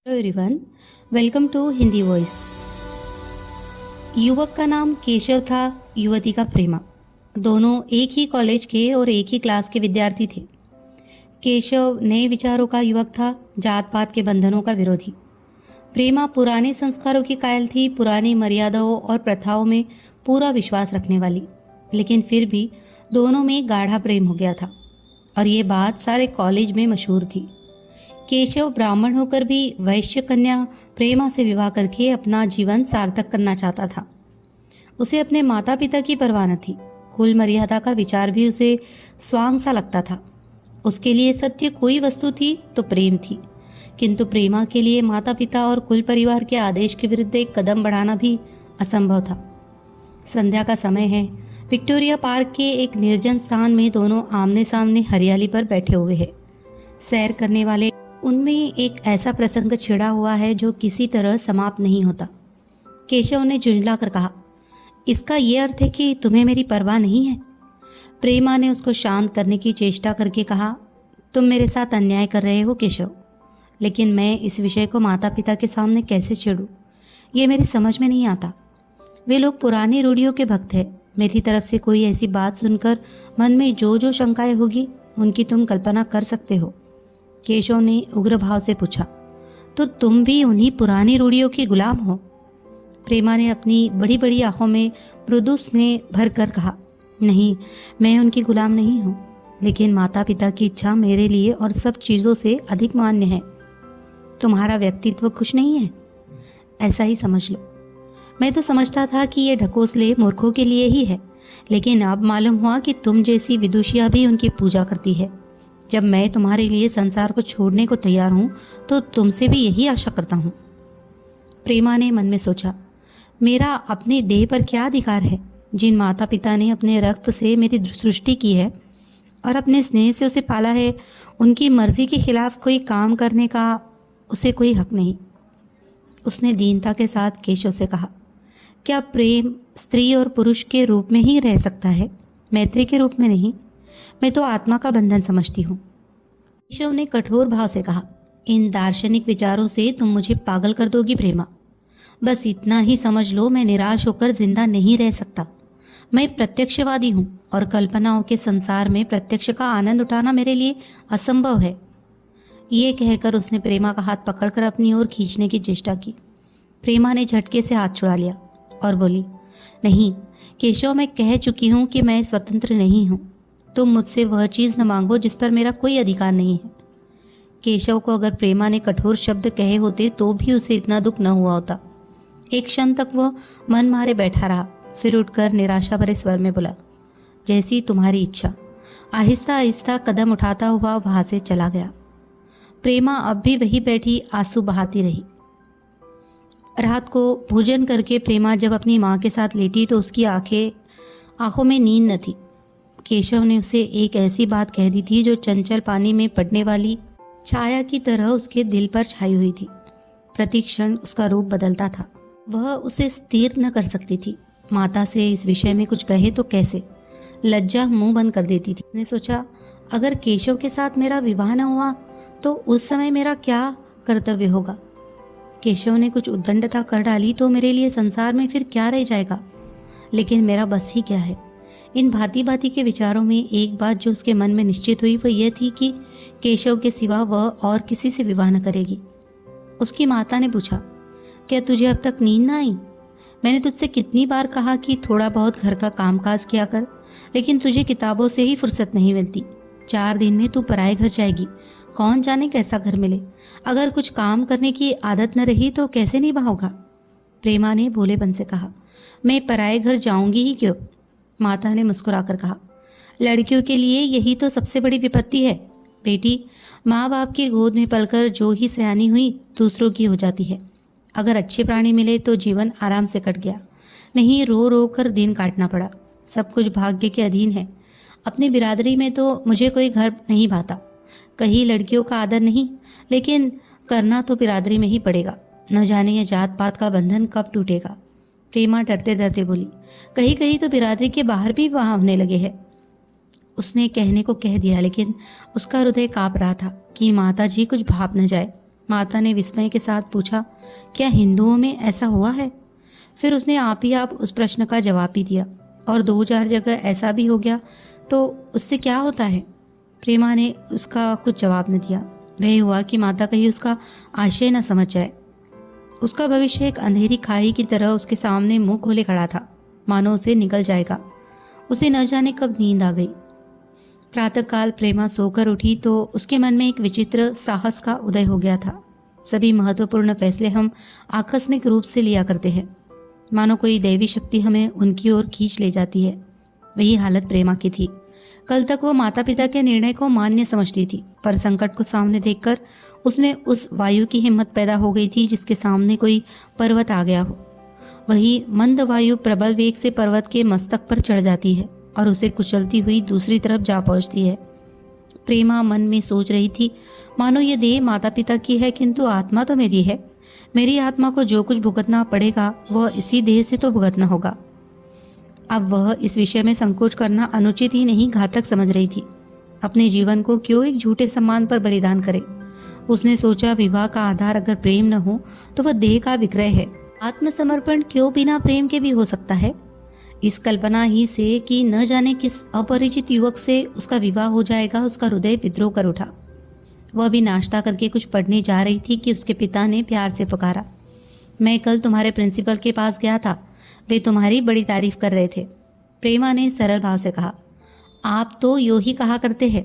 Hello everyone, welcome to Hindi voice. युवक का नाम केशव था, युवती का प्रेमा। दोनों एक ही कॉलेज के और एक ही क्लास के विद्यार्थी थे। केशव नए विचारों का युवक था, जात पात के बंधनों का विरोधी। प्रेमा पुराने संस्कारों की कायल थी, पुरानी मर्यादाओं और प्रथाओं में पूरा विश्वास रखने वाली। लेकिन फिर भी दोनों में गाढ़ा प्रेम हो गया था और ये बात सारे कॉलेज में मशहूर थी। केशव ब्राह्मण होकर भी वैश्य कन्या प्रेमा से विवाह करके अपना जीवन सार्थक करना चाहता था। उसे अपने माता पिता की परवाह न थी। कुल मर्यादा का विचार भी उसे स्वांग सा लगता था। उसके लिए सत्य कोई वस्तु थी तो प्रेम थी, किंतु प्रेमा के लिए माता पिता और कुल परिवार के आदेश के विरुद्ध एक कदम बढ़ाना भी असंभव था। संध्या का समय है। विक्टोरिया पार्क के एक निर्जन स्थान में दोनों आमने सामने हरियाली पर बैठे हुए हैं। सैर करने वाले उनमें एक ऐसा प्रसंग छिड़ा हुआ है जो किसी तरह समाप्त नहीं होता। केशव ने झुंझलाकर कहा, इसका ये अर्थ है कि तुम्हें मेरी परवाह नहीं है? प्रेमा ने उसको शांत करने की चेष्टा करके कहा, तुम मेरे साथ अन्याय कर रहे हो केशव, लेकिन मैं इस विषय को माता पिता के सामने कैसे छेड़ूं, ये मेरी समझ में नहीं आता। वे लोग पुरानी रूढ़ियों के भक्त हैं। मेरी तरफ से कोई ऐसी बात सुनकर मन में जो जो शंकाएं होगी उनकी तुम कल्पना कर सकते हो। केशव ने उग्र भाव से पूछा, तो तुम भी उन्हीं पुरानी रूढ़ियों की गुलाम हो? प्रेमा ने अपनी बड़ी बड़ी आंखों में मृदु स्नेह भर कर कहा, नहीं, मैं उनकी गुलाम नहीं हूँ, लेकिन माता पिता की इच्छा मेरे लिए और सब चीज़ों से अधिक मान्य है। तुम्हारा व्यक्तित्व कुछ नहीं है, ऐसा ही समझ लो। मैं तो समझता था कि ये ढकोसले मूर्खों के लिए ही है, लेकिन अब मालूम हुआ कि तुम जैसी विदुषियाँ भी उनकी पूजा करती है। जब मैं तुम्हारे लिए संसार को छोड़ने को तैयार हूँ तो तुमसे भी यही आशा करता हूँ। प्रेमा ने मन में सोचा, मेरा अपने देह पर क्या अधिकार है? जिन माता पिता ने अपने रक्त से मेरी सृष्टि की है और अपने स्नेह से उसे पाला है, उनकी मर्जी के खिलाफ कोई काम करने का उसे कोई हक नहीं। उसने दीनता के साथ केशव से कहा, क्या प्रेम स्त्री और पुरुष के रूप में ही रह सकता है, मैत्री के रूप में नहीं? मैं तो आत्मा का बंधन समझती हूँ। केशव ने कठोर भाव से कहा, इन दार्शनिक विचारों से तुम मुझे पागल कर दोगी प्रेमा। बस इतना ही समझ लो, मैं निराश होकर जिंदा नहीं रह सकता। मैं प्रत्यक्षवादी हूँ और कल्पनाओं के संसार में प्रत्यक्ष का आनंद उठाना मेरे लिए असंभव है। ये कहकर उसने प्रेमा का हाथ पकड़कर अपनी ओर खींचने की चेष्टा की। प्रेमा ने झटके से हाथ छुड़ा लिया और बोली, नहीं केशव, मैं कह चुकी हूँ कि मैं स्वतंत्र नहीं हूँ। तुम मुझसे वह चीज़ न मांगो जिस पर मेरा कोई अधिकार नहीं है। केशव को अगर प्रेमा ने कठोर शब्द कहे होते तो भी उसे इतना दुख न हुआ होता। एक क्षण तक वह मन मारे बैठा रहा, फिर उठकर निराशा भरे स्वर में बोला, जैसी तुम्हारी इच्छा। आहिस्ता आहिस्ता कदम उठाता हुआ वहाँ से चला गया। प्रेमा अब भी वही बैठी आंसू बहाती रही। रात को भोजन करके प्रेमा जब अपनी माँ के साथ लेटी तो उसकी आंखों में नींद न थी। केशव ने उसे एक ऐसी बात कह दी थी जो चंचल पानी में पड़ने वाली छाया की तरह उसके दिल पर छाई हुई थी। प्रति क्षण उसका रूप बदलता था। वह उसे स्थिर न कर सकती थी। माता से इस विषय में कुछ कहे तो कैसे? लज्जा मुंह बंद कर देती थी। उसने सोचा, अगर केशव के साथ मेरा विवाह न हुआ तो उस समय मेरा क्या कर्तव्य होगा? केशव ने कुछ उद्दंडता कर डाली तो मेरे लिए संसार में फिर क्या रह जाएगा? लेकिन मेरा बस ही क्या है? इन भांति भांति के विचारों में एक बात जो उसके मन में निश्चित हुई वह यह थी कि केशव के सिवा वह और किसी से विवाह न करेगी। उसकी माता ने पूछा, क्या तुझे अब तक नींद न आई? मैंने तुझसे कितनी बार कहा कि थोड़ा बहुत घर का कामकाज किया कर, लेकिन तुझे किताबों से ही फुर्सत नहीं मिलती। 4 दिन में तू पराए घर जाएगी, कौन जाने कैसा घर मिले। अगर कुछ काम करने की आदत न रही तो कैसे निभाओगा? प्रेमा ने भोलेपन से कहा, मैं पराए घर जाऊंगी ही क्यों? माता ने मुस्कुराकर कहा, लड़कियों के लिए यही तो सबसे बड़ी विपत्ति है बेटी। माँ बाप की गोद में पलकर जो ही सयानी हुई दूसरों की हो जाती है। अगर अच्छे प्राणी मिले तो जीवन आराम से कट गया, नहीं रो रो कर दिन काटना पड़ा। सब कुछ भाग्य के अधीन है। अपनी बिरादरी में तो मुझे कोई घर नहीं भाता। कहीं लड़कियों का आदर नहीं, लेकिन करना तो बिरादरी में ही पड़ेगा। न जाने ये जात पात का बंधन कब टूटेगा। प्रेमा डरते डरते बोली, कहीं कहीं तो बिरादरी के बाहर भी वहाँ होने लगे हैं। उसने कहने को कह दिया, लेकिन उसका हृदय काँप रहा था कि माता जी कुछ भाप न जाए। माता ने विस्मय के साथ पूछा, क्या हिंदुओं में ऐसा हुआ है? फिर उसने आप ही आप उस प्रश्न का जवाब भी दिया, और 2-4 जगह ऐसा भी हो गया तो उससे क्या होता है? प्रेमा ने उसका कुछ जवाब न दिया। वह हुआ कि माता कहीं उसका आशय न समझ जाए। उसका भविष्य एक अंधेरी खाई की तरह उसके सामने मुंह खोले खड़ा था, मानो उसे निकल जाएगा। उसे न जाने कब नींद आ गई। प्रातःकाल प्रेमा सोकर उठी तो उसके मन में एक विचित्र साहस का उदय हो गया था। सभी महत्वपूर्ण फैसले हम आकस्मिक रूप से लिया करते हैं, मानो कोई दैवी शक्ति हमें उनकी ओर खींच ले जाती है। वही हालत प्रेमा की थी। कल तक वो माता पिता के निर्णय को मान्य समझती थी, पर संकट को सामने देखकर उसमें उस वायु की हिम्मत पैदा हो गई थी जिसके सामने कोई पर्वत आ गया हो। वही मंद वायु प्रबल वेग से पर्वत के मस्तक पर चढ़ जाती है और उसे कुचलती हुई दूसरी तरफ जा पहुंचती है। प्रेमा मन में सोच रही थी, मानो ये देह माता पिता की है, किंतु आत्मा तो मेरी है। मेरी आत्मा को जो कुछ भुगतना पड़ेगा वह इसी देह से तो भुगतना होगा। अब वह इस विषय में संकोच करना अनुचित ही नहीं, घातक समझ रही थी। अपने जीवन को क्यों एक झूठे सम्मान पर बलिदान करे? उसने सोचा, विवाह का आधार अगर प्रेम न हो तो वह देह का विक्रय है। आत्मसमर्पण क्यों बिना प्रेम के भी हो सकता है? इस कल्पना ही से कि न जाने किस अपरिचित युवक से उसका विवाह हो जाएगा, उसका हृदय विद्रोह कर उठा। वह भी नाश्ता करके कुछ पढ़ने जा रही थी कि उसके पिता ने प्यार से पुकारा, मैं कल तुम्हारे प्रिंसिपल के पास गया था, वे तुम्हारी बड़ी तारीफ कर रहे थे। प्रेमा ने सरल भाव से कहा, आप तो यूं ही कहा करते हैं।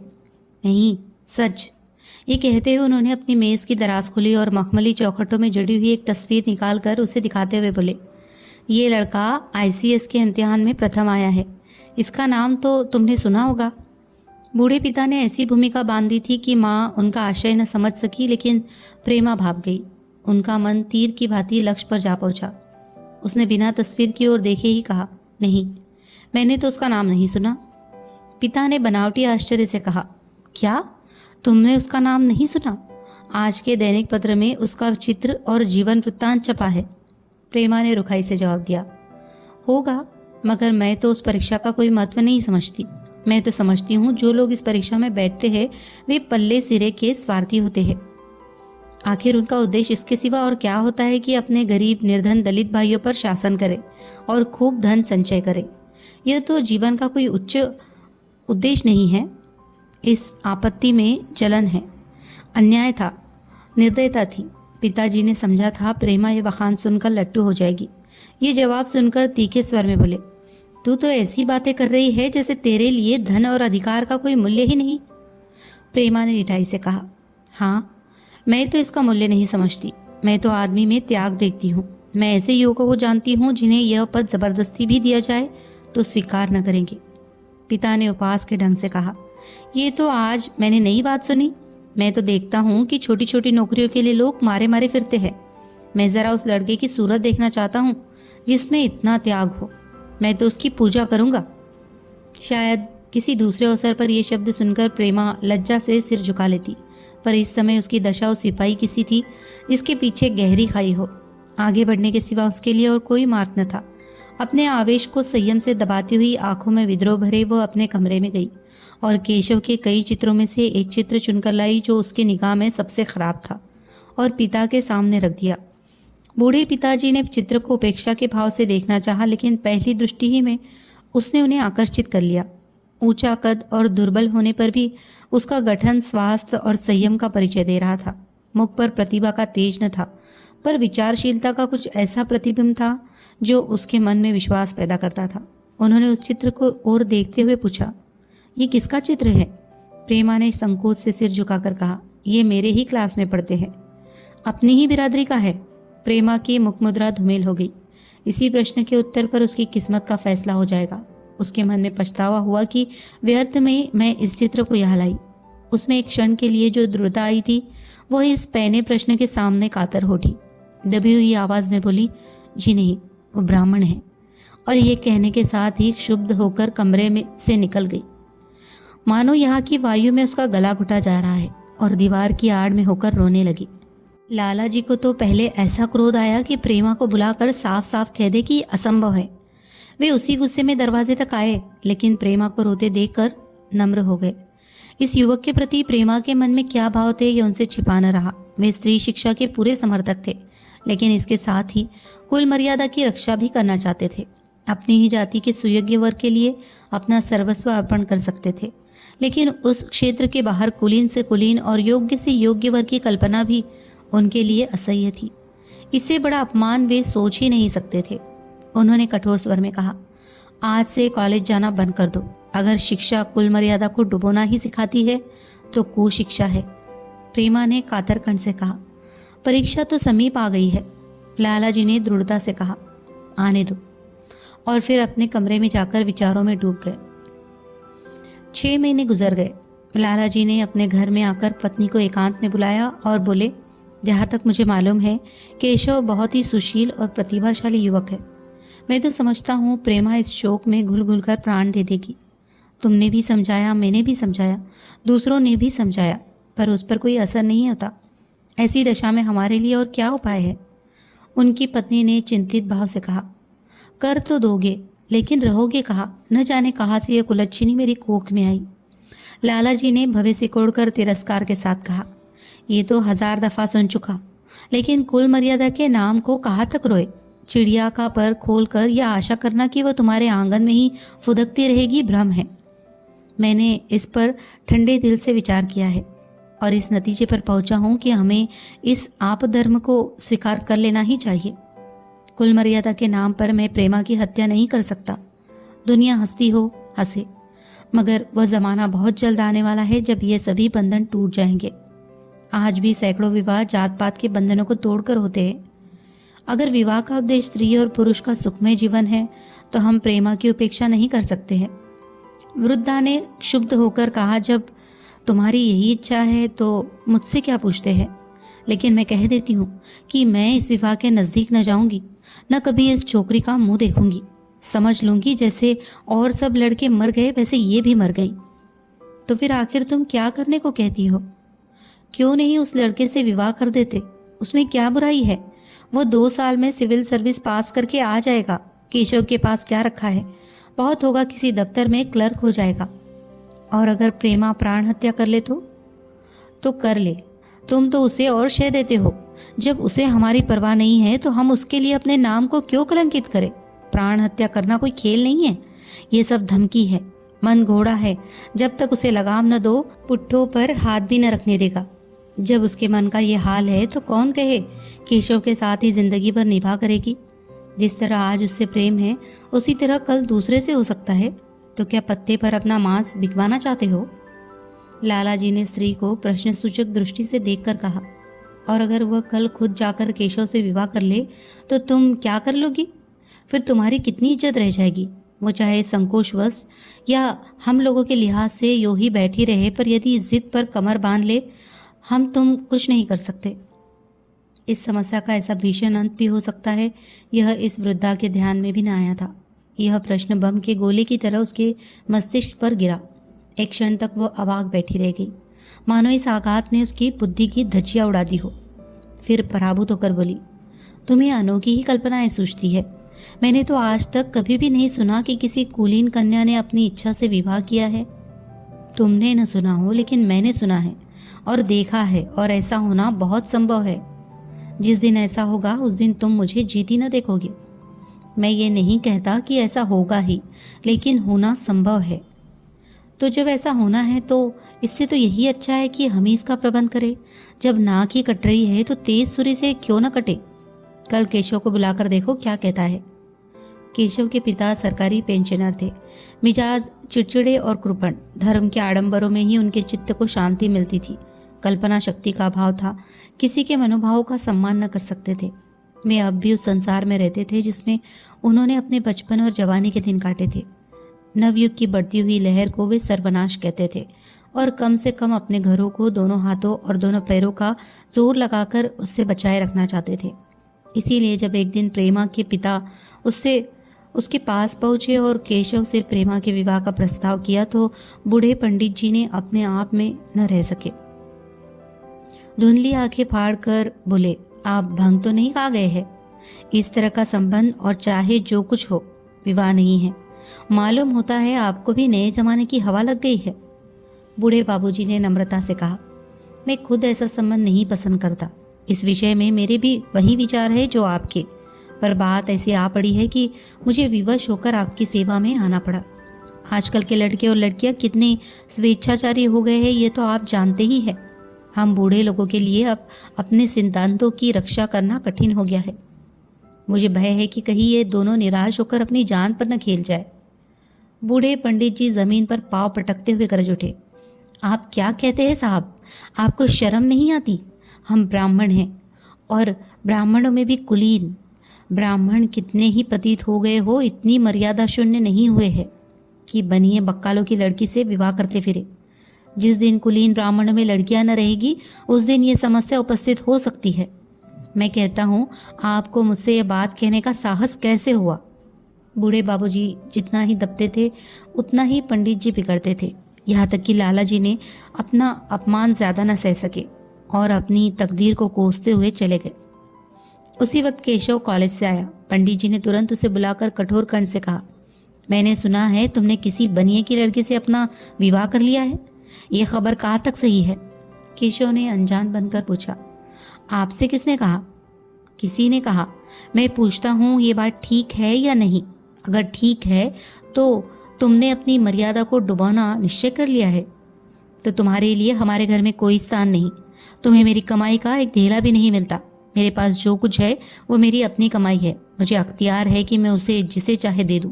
नहीं, सच। ये कहते हुए उन्होंने अपनी मेज़ की दराज खोली और मखमली चौखटों में जड़ी हुई एक तस्वीर निकालकर उसे दिखाते हुए बोले, ये लड़का ICS के इम्तिहान में प्रथम आया है। इसका नाम तो तुमने सुना होगा। बूढ़े पिता ने ऐसी भूमिका बांधी थी कि माँ उनका आशय न समझ सकी, लेकिन प्रेमा भाप गई। उनका मन तीर की भांति लक्ष्य पर जा पहुंचा। उसने बिना तस्वीर की ओर देखे ही कहा, नहीं, मैंने तो उसका नाम नहीं सुना। पिता ने बनावटी आश्चर्य से कहा, क्या तुमने उसका नाम नहीं सुना? आज के दैनिक पत्र में उसका चित्र और जीवन वृत्तांत छपा है। प्रेमा ने रुखाई से जवाब दिया, होगा, मगर मैं तो उस परीक्षा का कोई महत्व नहीं समझती। मैं तो समझती हूँ जो लोग इस परीक्षा में बैठते हैं वे पल्ले सिरे के स्वार्थी होते हैं। आखिर उनका उद्देश्य इसके सिवा और क्या होता है कि अपने गरीब निर्धन दलित भाइयों पर शासन करे और खूब धन संचय करे। यह तो जीवन का कोई उच्च उद्देश्य नहीं है। इस आपत्ति में जलन है, अन्याय था, निर्दयता थी। पिताजी ने समझा था प्रेमा ये बखान सुनकर लट्टू हो जाएगी। ये जवाब सुनकर तीखे स्वर में बोले, तू तो ऐसी बातें कर रही है जैसे तेरे लिए धन और अधिकार का कोई मूल्य ही नहीं। प्रेमा ने निठाई से कहा, हाँ, मैं तो इसका मूल्य नहीं समझती। मैं तो आदमी में त्याग देखती हूँ। मैं ऐसे युवकों को जानती हूँ जिन्हें यह पद जबरदस्ती भी दिया जाए तो स्वीकार न करेंगे। पिता ने उपहास के ढंग से कहा, ये तो आज मैंने नई बात सुनी। मैं तो देखता हूँ कि छोटी छोटी नौकरियों के लिए लोग मारे मारे फिरते हैं। मैं ज़रा उस लड़के की सूरत देखना चाहता हूँ जिसमें इतना त्याग हो। मैं तो उसकी पूजा करूँगा। शायद किसी दूसरे अवसर पर यह शब्द सुनकर प्रेमा लज्जा से सिर झुका लेती, पर इस समय उसकी दशा उस सिपाही की सी थी जिसके पीछे गहरी खाई हो। आगे बढ़ने के सिवा उसके लिए और कोई मार्ग न था। अपने आवेश को संयम से दबाती हुई आंखों में विद्रोह भरे वो अपने कमरे में गई और केशव के कई चित्रों में से एक चित्र चुनकर लाई जो उसके निगाह में सबसे खराब था और पिता के सामने रख दिया। बूढ़े पिताजी ने चित्र को उपेक्षा के भाव से देखना चाहा, लेकिन पहली दृष्टि ही में उसने उन्हें आकर्षित कर लिया। ऊंचा कद और दुर्बल होने पर भी उसका गठन स्वास्थ्य और संयम का परिचय दे रहा था। मुख पर प्रतिभा का तेज न था, पर विचारशीलता का कुछ ऐसा प्रतिबिंब था जो उसके मन में विश्वास पैदा करता था। उन्होंने उस चित्र को और देखते हुए पूछा, ये किसका चित्र है? प्रेमा ने संकोच से सिर झुकाकर कहा, ये मेरे ही क्लास में पढ़ते हैं। अपनी ही बिरादरी का है। प्रेमा की मुखमुद्रा धूमिल हो गई। इसी प्रश्न के उत्तर पर उसकी किस्मत का फैसला हो जाएगा। उसके मन में पछतावा हुआ कि व्यर्थ में मैं इस चित्र को यहाँ लाई। उसमें एक क्षण के लिए जो दृढ़ता आई थी वह इस पहले प्रश्न के सामने कातर हो उठी। दबी हुई आवाज़ में बोली, जी नहीं, वो ब्राह्मण है। और ये कहने के साथ ही क्षुब्ध होकर कमरे में से निकल गई, मानो यहाँ की वायु में उसका गला घुटा जा रहा है, और दीवार की आड़ में होकर रोने लगी। लाला जी को तो पहले ऐसा क्रोध आया कि प्रेमा को बुलाकर साफ साफ कह दे कि असंभव है। वे उसी गुस्से में दरवाजे तक आए, लेकिन प्रेमा को रोते देखकर नम्र हो गए। इस युवक के प्रति प्रेमा के मन में क्या भाव थे ये उनसे छिपा न रहा। वे स्त्री शिक्षा के पूरे समर्थक थे, लेकिन इसके साथ ही कुल मर्यादा की रक्षा भी करना चाहते थे। अपनी ही जाति के सुयोग्य वर्ग के लिए अपना सर्वस्व अर्पण कर सकते थे, लेकिन उस क्षेत्र के बाहर कुलीन से कुलीन और योग्य से योग्य वर्ग की कल्पना भी उनके लिए असह्य थी। इससे बड़ा अपमान वे सोच ही नहीं सकते थे। उन्होंने कठोर स्वर में कहा, आज से कॉलेज जाना बंद कर दो। अगर शिक्षा कुल मर्यादा को डुबोना ही सिखाती है तो कुशिक्षा है। प्रेमा ने कातर कंठ से कहा, परीक्षा तो समीप आ गई है। लाला जी ने दृढ़ता से कहा, आने दो, और फिर अपने कमरे में जाकर विचारों में डूब गए। 6 महीने गुजर गए। लाला जी ने अपने घर में आकर पत्नी को एकांत में बुलाया और बोले, जहाँ तक मुझे मालूम है केशव बहुत ही सुशील और प्रतिभाशाली युवक है। मैं तो समझता हूँ प्रेमा इस शोक में घुल घुल कर प्राण दे देगी। तुमने भी समझाया, मैंने भी समझाया, दूसरों ने भी समझाया, पर उस पर कोई असर नहीं होता। ऐसी दशा में हमारे लिए और क्या उपाय है? उनकी पत्नी ने चिंतित भाव से कहा, कर तो दोगे, लेकिन रहोगे कहाँ? न जाने कहाँ से यह कुलच्छिनी मेरी कोख में आई। लाला जी ने भवे सिकोड़कर तिरस्कार के साथ कहा, ये तो 1000 दफ़ा सुन चुका, लेकिन कुल मर्यादा के नाम को कहाँ तक रोए? चिड़िया का पर खोल कर यह आशा करना कि वह तुम्हारे आंगन में ही फुदकती रहेगी भ्रम है। मैंने इस पर ठंडे दिल से विचार किया है और इस नतीजे पर पहुंचा हूं कि हमें इस आपधर्म को स्वीकार कर लेना ही चाहिए। कुल मर्यादा के नाम पर मैं प्रेमा की हत्या नहीं कर सकता। दुनिया हंसती हो हंसे, मगर वह ज़माना बहुत जल्द आने वाला है जब ये सभी बंधन टूट जाएंगे। आज भी सैकड़ों विवाह जात पात के बंधनों को तोड़कर होते हैं। अगर विवाह का उद्देश्य स्त्री और पुरुष का सुखमय जीवन है तो हम प्रेमा की उपेक्षा नहीं कर सकते हैं। वृद्धा ने क्षुब्ध होकर कहा, जब तुम्हारी यही इच्छा है तो मुझसे क्या पूछते हैं? लेकिन मैं कह देती हूँ कि मैं इस विवाह के नज़दीक न जाऊंगी, न कभी इस छोकरी का मुंह देखूंगी। समझ लूंगी जैसे और सब लड़के मर गए वैसे ये भी मर गई। तो फिर आखिर तुम क्या करने को कहती हो? क्यों नहीं उस लड़के से विवाह कर देते? उसमें क्या बुराई है? वो 2 साल में सिविल सर्विस पास करके आ जाएगा। केशव के पास क्या रखा है? बहुत होगा किसी दफ्तर में क्लर्क हो जाएगा। और अगर प्रेमा प्राण हत्या कर ले तो कर ले। तुम तो उसे और शय देते हो। जब उसे हमारी परवाह नहीं है तो हम उसके लिए अपने नाम को क्यों कलंकित करें? प्राण हत्या करना कोई खेल नहीं है, ये सब धमकी है। मन घोड़ा है, जब तक उसे लगाम न दो पुट्ठों पर हाथ भी न रखने देगा। जब उसके मन का ये हाल है तो कौन कहे केशव के साथ ही जिंदगी भर निभा करेगी। जिस तरह आज उससे प्रेम है उसी तरह कल दूसरे से हो सकता है। तो क्या पत्ते पर अपना मांस बिकवाना चाहते हो? लाला जी ने स्त्री को प्रश्नसूचक दृष्टि से देखकर कहा, और अगर वह कल खुद जाकर केशव से विवाह कर ले तो तुम क्या कर लोगी? फिर तुम्हारी कितनी इज्जत रह जाएगी? वो चाहे संकोचवश या हम लोगों के लिहाज से यूं ही बैठी रहे, पर यदि जिद पर कमर बांध ले, हम तुम कुछ नहीं कर सकते। इस समस्या का ऐसा भीषण अंत भी हो सकता है, यह इस वृद्धा के ध्यान में भी न आया था। यह प्रश्न बम के गोले की तरह उसके मस्तिष्क पर गिरा। एक क्षण तक वह अवाक बैठी रह गई, मानो इस आघात ने उसकी बुद्धि की धज्जियां उड़ा दी हो। फिर पराभूत होकर बोली, तुम्हें अनोखी ही कल्पनाएं सूझती है। मैंने तो आज तक कभी भी नहीं सुना कि किसी कुलीन कन्या ने अपनी इच्छा से विवाह किया है। तुमने न सुना हो, लेकिन मैंने सुना है और देखा है, और ऐसा होना बहुत संभव है। जिस दिन ऐसा होगा उस दिन तुम मुझे जीती न देखोगे। मैं ये नहीं कहता कि ऐसा होगा ही, लेकिन होना संभव है। तो जब ऐसा होना है तो इससे तो यही अच्छा है कि हम ही इसका प्रबंध करें। जब नाक ही कट रही है तो तेज सुरी से क्यों न कटे। कल केशव को बुलाकर देखो क्या कहता है। केशव के पिता सरकारी पेंशनर थे। मिजाज चिड़चिड़े और कृपण। धर्म के आडंबरों में ही उनके चित्त को शांति मिलती थी। कल्पना शक्ति का अभाव था, किसी के मनोभावों का सम्मान न कर सकते थे। वे अब भी उस संसार में रहते थे जिसमें उन्होंने अपने बचपन और जवानी के दिन काटे थे। नवयुग की बढ़ती हुई लहर को वे सर्वनाश कहते थे और कम से कम अपने घरों को दोनों हाथों और दोनों पैरों का जोर लगाकर उससे बचाए रखना चाहते थे। इसीलिए जब एक दिन प्रेमा के पिता उसके पास पहुंचे और केशव से प्रेमा के विवाह का प्रस्ताव किया तो बूढ़े पंडित जी ने अपने आप में न रह सके। धुंधली आंखें फाड़कर बोले, आप भंग तो नहीं खा गए हैं? इस तरह का संबंध और चाहे जो कुछ हो, विवाह नहीं है। मालूम होता है आपको भी नए जमाने की हवा लग गई है। बूढ़े बाबूजी ने नम्रता से कहा, मैं खुद ऐसा संबंध नहीं पसंद करता। इस विषय में मेरे भी वही विचार है जो आपके, पर बात ऐसी आ पड़ी है कि मुझे विवश होकर आपकी सेवा में आना पड़ा। आजकल के लड़के और लड़कियां कितने स्वेच्छाचारी हो गए हैं ये तो आप जानते ही हैं। हम बूढ़े लोगों के लिए अब अपने सिद्धांतों की रक्षा करना कठिन हो गया है। मुझे भय है कि कहीं ये दोनों निराश होकर अपनी जान पर न खेल जाए। बूढ़े पंडित जी जमीन पर पांव पटकते हुए गरज उठे। आप क्या कहते हैं साहब? आपको शर्म नहीं आती? हम ब्राह्मण हैं, और ब्राह्मणों में भी कुलीन। ब्राह्मण कितने ही पतित हो गए हो, इतनी मर्यादा शून्य नहीं हुए हैं कि बनिए बक्कालों की लड़की से विवाह करते फिरे। जिस दिन कुलीन ब्राह्मणों में लड़कियां न रहेगी उस दिन ये समस्या उपस्थित हो सकती है। मैं कहता हूँ, आपको मुझसे ये बात कहने का साहस कैसे हुआ? बूढ़े बाबूजी जितना ही दबते थे उतना ही पंडित जी बिगड़ते थे। यहाँ तक कि लाला जी ने अपना अपमान ज़्यादा न सह सके और अपनी तकदीर को कोसते हुए चले गए। उसी वक्त केशव कॉलेज से आया। पंडित जी ने तुरंत उसे बुलाकर कठोर कंठ से कहा, मैंने सुना है तुमने किसी बनिए की लड़की से अपना विवाह कर लिया है। ये खबर कहाँ तक सही है? केशव ने अनजान बनकर पूछा। आपसे किसने कहा? किसी ने कहा। मैं पूछता हूँ, ये बात ठीक है या नहीं? अगर ठीक है तो तुमने अपनी मर्यादा को डुबाना निश्चय कर लिया है तो तुम्हारे लिए हमारे घर में कोई स्थान नहीं। तुम्हें मेरी कमाई का एक धेला भी नहीं मिलता। मेरे पास जो कुछ है वो मेरी अपनी कमाई है। मुझे अख्तियार है कि मैं उसे जिसे चाहे दे दूं।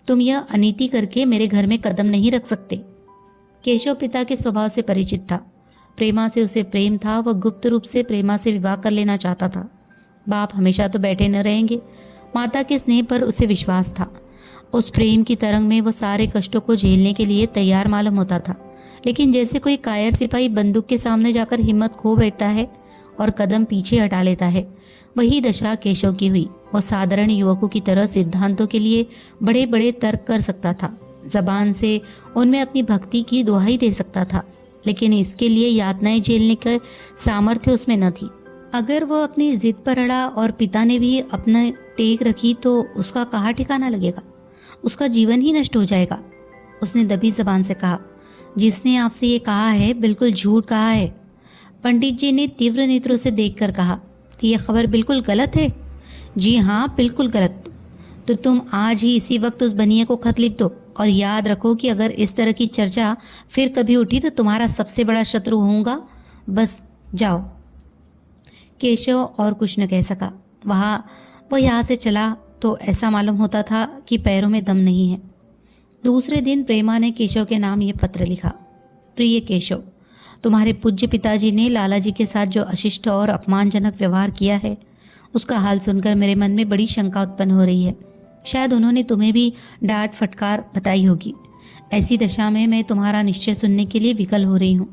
तुम यह अनीति करके मेरे घर में कदम नहीं रख सकते। केशव पिता के स्वभाव से परिचित था। प्रेमा से उसे प्रेम था। वह गुप्त रूप से प्रेमा से विवाह कर लेना चाहता था। बाप हमेशा तो बैठे न रहेंगे। माता के स्नेह पर उसे विश्वास था। उस प्रेम की तरंग में वह सारे कष्टों को झेलने के लिए तैयार मालूम होता था। लेकिन जैसे कोई कायर सिपाही बंदूक के सामने जाकर हिम्मत खो बैठता है और कदम पीछे हटा लेता है, वही दशा केशव की हुई। वह साधारण युवकों की तरह सिद्धांतों के लिए बड़े बड़े तर्क कर सकता था। जबान से उनमें अपनी भक्ति की दुहाई दे सकता था, लेकिन इसके लिए यातनाएं झेलने का सामर्थ्य उसमें न थी। अगर वह अपनी जिद पर अड़ा और पिता ने भी अपना टेक रखी तो उसका कहाँ ठिकाना लगेगा? उसका जीवन ही नष्ट हो जाएगा। उसने दबी जबान से कहा, जिसने आपसे ये कहा है बिल्कुल झूठ कहा है। पंडित जी ने तीव्र नेत्रों से देखकर कहा, तो यह खबर बिल्कुल गलत है? जी हाँ, बिल्कुल गलत। तो तुम आज ही इसी वक्त उस बनिए को खत लिख दो और याद रखो कि अगर इस तरह की चर्चा फिर कभी उठी तो तुम्हारा सबसे बड़ा शत्रु होऊंगा। बस जाओ। केशव और कुछ न कह सका। वह यहाँ से चला तो ऐसा मालूम होता था कि पैरों में दम नहीं है। दूसरे दिन प्रेमा ने केशव के नाम ये पत्र लिखा। प्रिय केशव, तुम्हारे पूज्य पिताजी ने लाला जी के साथ जो अशिष्ट और अपमानजनक व्यवहार किया है उसका हाल सुनकर मेरे मन में बड़ी शंका उत्पन्न हो रही है। शायद उन्होंने तुम्हें भी डांट फटकार बताई होगी। ऐसी दशा में मैं तुम्हारा निश्चय सुनने के लिए विकल हो रही हूँ।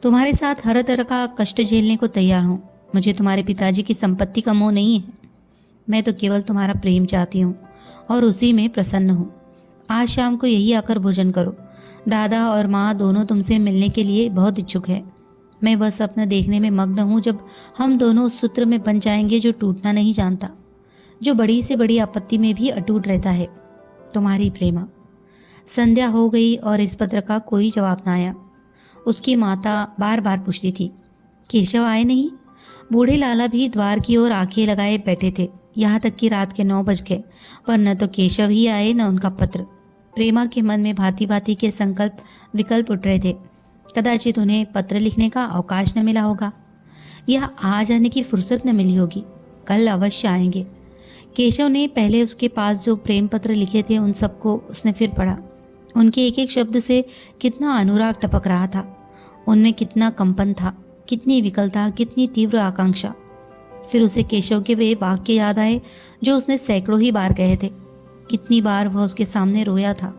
तुम्हारे साथ हर तरह का कष्ट झेलने को तैयार हूँ। मुझे तुम्हारे पिताजी की संपत्ति का मोह नहीं है। मैं तो केवल तुम्हारा प्रेम चाहती हूँ और उसी में प्रसन्न हूँ। आज शाम को यही आकर भोजन करो। दादा और माँ दोनों तुमसे मिलने के लिए बहुत इच्छुक है। मैं बस अपना देखने में मग्न हूँ जब हम दोनों उस सूत्र में बन जाएंगे जो टूटना नहीं जानता, जो बड़ी से बड़ी आपत्ति में भी अटूट रहता है। तुम्हारी प्रेमा। संध्या हो गई और इस पत्र का कोई जवाब ना आया। उसकी माता बार बार पूछती थी, केशव आए नहीं? बूढ़े लाला भी द्वार की ओर आंखें लगाए बैठे थे। यहाँ तक कि रात के 9 बज गए, पर न तो केशव ही आए न उनका पत्र। प्रेमा के मन में भांति भांति के संकल्प विकल्प उठ रहे थे। कदाचित उन्हें पत्र लिखने का अवकाश न मिला होगा, या आज आने की फुर्सत न मिली होगी। कल अवश्य आएंगे। केशव ने पहले उसके पास जो प्रेम पत्र लिखे थे उन सबको उसने फिर पढ़ा। उनके एक एक शब्द से कितना अनुराग टपक रहा था। उनमें कितना कंपन था, कितनी विकलता, कितनी तीव्र आकांक्षा। फिर उसे केशव के वे वाक्य याद आए जो उसने सैकड़ों ही बार कहे थे। कितनी बार वह उसके सामने रोया था।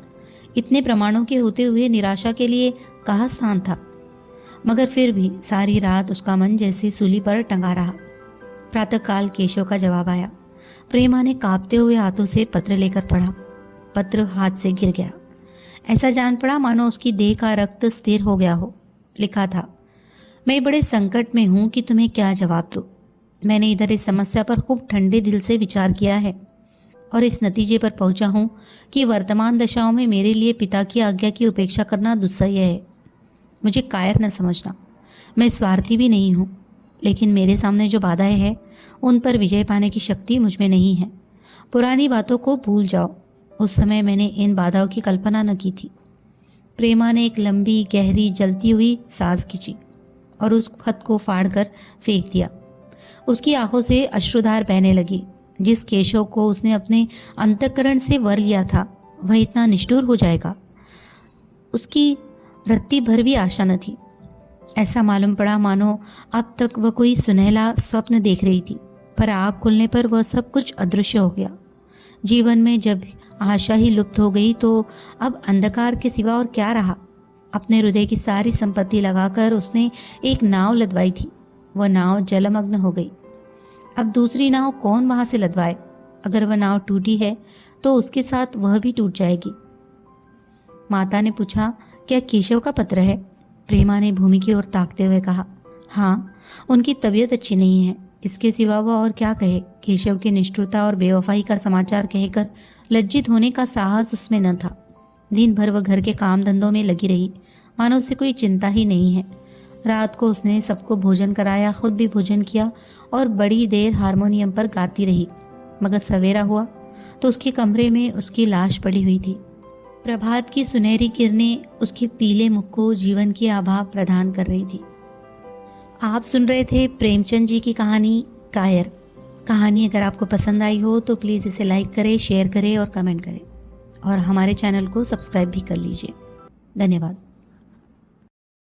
इतने प्रमाणों के होते हुए निराशा के लिए कहाँ स्थान था। मगर फिर भी सारी रात उसका मन जैसे सूली पर टंगा रहा। प्रातःकाल केशव का जवाब आया। प्रेमा ने कांपते हुए हाथों से पत्र लेकर पढ़ा। पत्र हाथ से गिर गया। ऐसा जान पड़ा मानो उसकी देह का रक्त स्थिर हो गया हो। लिखा था, मैं बड़े संकट में हूँ कि तुम्हें क्या जवाब दूँ। मैंने इधर इस समस्या पर खूब ठंडे दिल से विचार किया है और इस नतीजे पर पहुंचा हूँ कि वर्तमान दशाओं में मेरे लिए पिता की आज्ञा की उपेक्षा करना दुस्सह्य है। मुझे कायर न समझना। मैं स्वार्थी भी नहीं हूँ, लेकिन मेरे सामने जो बाधाएं हैं उन पर विजय पाने की शक्ति मुझ में नहीं है। पुरानी बातों को भूल जाओ। उस समय मैंने इन बाधाओं की कल्पना न की थी। प्रेमा ने एक लंबी गहरी जलती हुई सांस खींची और उस खत को फाड़कर फेंक दिया। उसकी आंखों से अश्रुधार बहने लगी। जिस केशव को उसने अपने अंतःकरण से वर लिया था वह इतना निष्ठुर हो जाएगा, उसकी रत्ती भर भी आशा न थी। ऐसा मालूम पड़ा मानो अब तक वह कोई सुनहला स्वप्न देख रही थी, पर आँख खुलने पर वह सब कुछ अदृश्य हो गया। जीवन में जब आशा ही लुप्त हो गई तो अब अंधकार के सिवा और क्या रहा। अपने हृदय की सारी संपत्ति लगाकर उसने एक नाव लदवाई थी। वह नाव जलमग्न हो गई। अब दूसरी नाव कौन वहां से लदवाए। अगर वह नाव टूटी है तो उसके साथ वह भी टूट जाएगी। माता ने पूछा, क्या केशव का पत्र है? प्रेमा ने भूमि की ओर ताकते हुए कहा, हाँ, उनकी तबीयत अच्छी नहीं है। इसके सिवा वह और क्या कहे। केशव की निष्ठुरता और बेवफाई का समाचार कहकर लज्जित होने का साहस उसमें न था। दिन भर वह घर के काम धंधों में लगी रही, मानो उसे कोई चिंता ही नहीं है। रात को उसने सबको भोजन कराया, खुद भी भोजन किया और बड़ी देर हारमोनियम पर गाती रही। मगर सवेरा हुआ तो उसके कमरे में उसकी लाश पड़ी हुई थी। प्रभात की सुनहरी किरणें उसके पीले मुख को जीवन की आभा प्रदान कर रही थी। आप सुन रहे थे प्रेमचंद जी की कहानी कायर। कहानी अगर आपको पसंद आई हो तो प्लीज़ इसे लाइक करें, शेयर करें और कमेंट करें, और हमारे चैनल को सब्सक्राइब भी कर लीजिए। धन्यवाद।